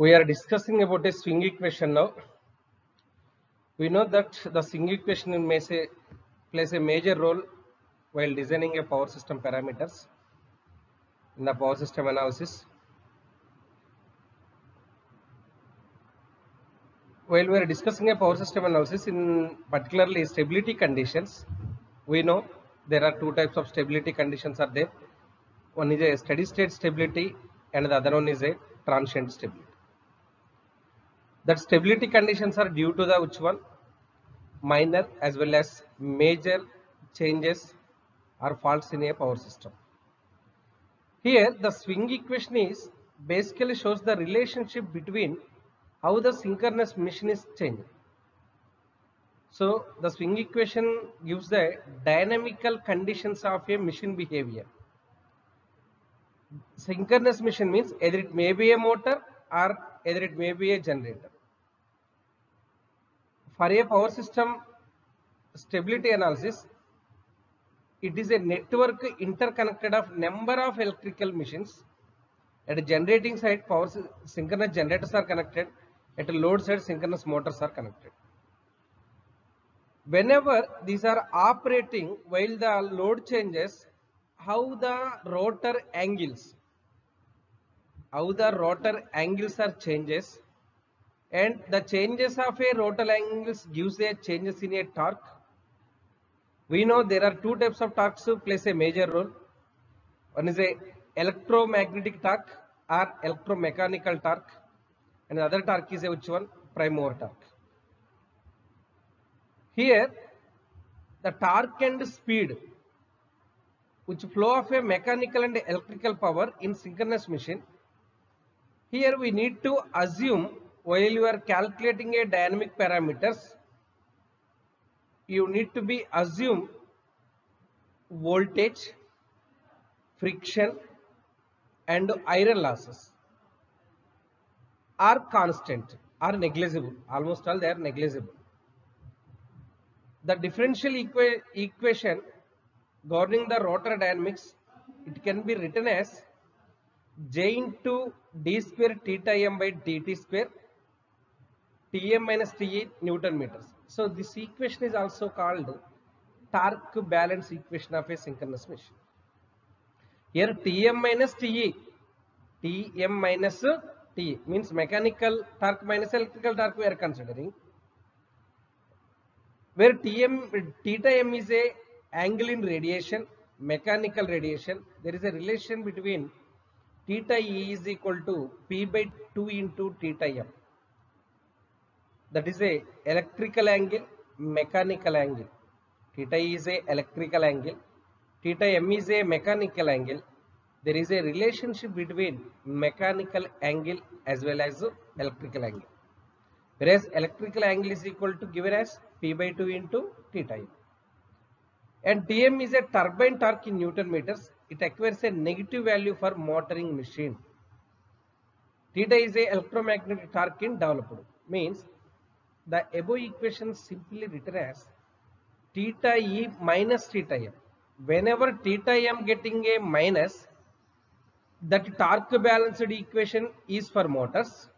We are discussing about a swing equation now. We know that the swing equation plays a major role while designing a power system parameters in the power system analysis. While we are discussing a power system analysis, in particularly stability conditions, we know there are two types of stability conditions are there. One is a steady state stability and the other one is a transient stability. That stability conditions are due to the which one? Minor as well as major changes or faults in a power system. Here the swing equation is basically shows the relationship between how the synchronous machine is changing. So the swing equation gives the dynamical conditions of a machine behavior. Synchronous machine means either it may be a motor or either it may be a generator. For a power system stability analysis, it is a network interconnected of number of electrical machines. At a generating side, synchronous generators are connected. At a load side, synchronous motors are connected. Whenever these are operating while the load changes, how the rotor angles are changes, and the changes of a rotor angles gives a changes in a torque. We know there are two types of torques plays a major role. One is a electromagnetic torque or electromechanical torque, and the other torque is a which one? Prime mover torque. Here the torque and speed which flow of a mechanical and electrical power in synchronous machine. Here we need to assume while you are calculating a dynamic parameters, you need to be assume voltage, friction and iron losses are constant, are negligible. Almost all they are negligible. The differential equation governing the rotor dynamics, it can be written as J into d square theta m by dt square Tm minus Te Newton meters. So this equation is also called torque balance equation of a synchronous machine. Here Tm minus Te means mechanical torque minus electrical torque we are considering, where theta m is a angle in radiation, mechanical radiation. There is a relation between theta e is equal to p by 2 into theta m. That is a electrical angle, mechanical angle. Theta e is a electrical angle, theta m is a mechanical angle. There is a relationship between mechanical angle as well as electrical angle. Whereas electrical angle is equal to given as p by 2 into theta m. And Tm is a turbine torque in Newton meters. It acquires a negative value for motoring machine. Theta is a electromagnetic torque in developed. Means the above equation simply written as theta e minus theta m. Whenever theta m getting a minus, that torque balanced equation is for motors.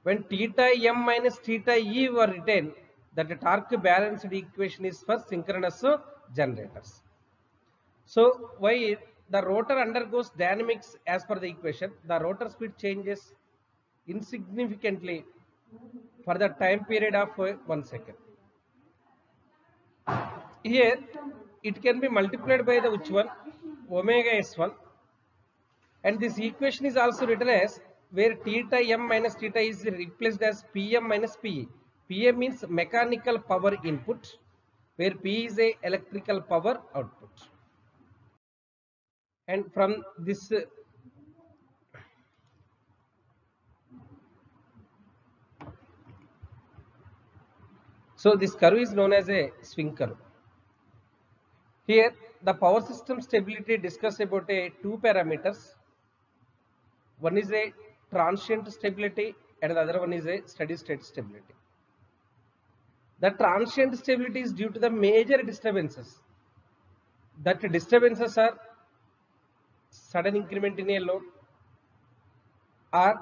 When theta m minus theta e were written, that torque balanced equation is for synchronous generators. So why the rotor undergoes dynamics as per the equation, the rotor speed changes insignificantly for the time period of 1 second. Here it can be multiplied by the which one? Omega s1, and this equation is also written as where theta m minus theta is replaced as pm minus pe. Pm means mechanical power input, where p is a electrical power output. And from this so this curve is known as a swing curve. Here the power system stability discuss about a two parameters. One is a transient stability and the other one is a steady state stability. The transient stability is due to the major disturbances. That disturbances are sudden increment in a load or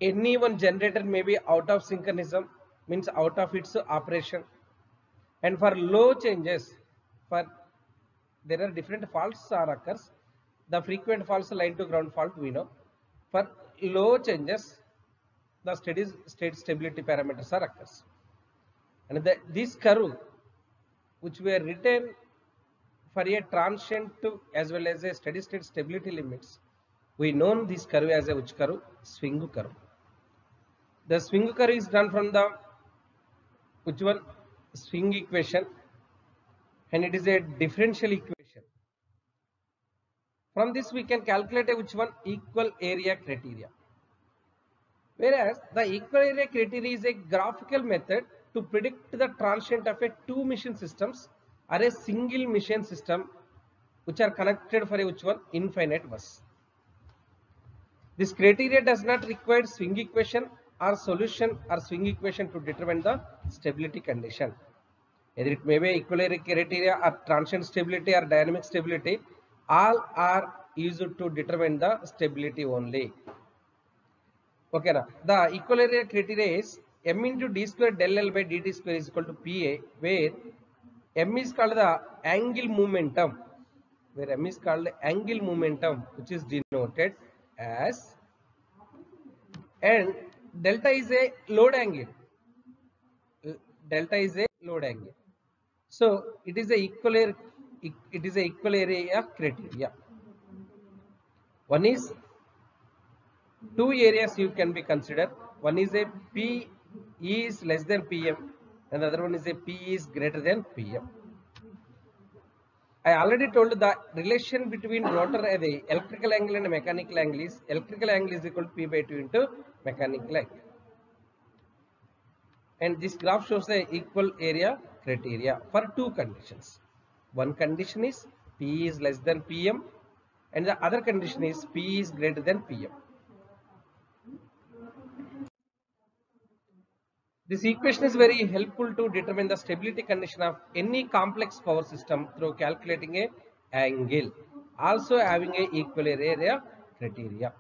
any one generator may be out of synchronism, means out of its operation. And for low changes, for there are different faults are occurs. The frequent faults, line to ground fault, we know. For low changes, the steady state stability parameters are occurs. And this curve, which were written for a transient to as well as a steady state stability limits, we know this curve as a which curve? Swing curve. The swing curve is done from the which one? Swing equation, and it is a differential equation. From this we can calculate a which one? Equal area criteria. Whereas the equal area criteria is a graphical method to predict the transient of a two machine systems or a single machine system which are connected for a which one? Infinite bus. This criteria does not require swing equation or solution or swing equation to determine the stability condition. Either it may be equal area criteria or transient stability or dynamic stability, all are used to determine the stability only. Okay, now the equal area criteria is m into d square del L by dt square is equal to PA, where m is called the angle momentum, which is denoted as, and delta is a load angle. So it is a equal area criteria. One is two areas you can be considered. One is a P is less than PM, and the other one is a P is greater than PM. I already told the relation between rotor and the electrical angle and mechanical angle is electrical angle is equal to P by 2 into mechanical angle. And this graph shows the equal area criteria for two conditions. One condition is P is less than PM, and the other condition is P is greater than PM. This equation is very helpful to determine the stability condition of any complex power system through calculating a angle, also having a equal area criteria.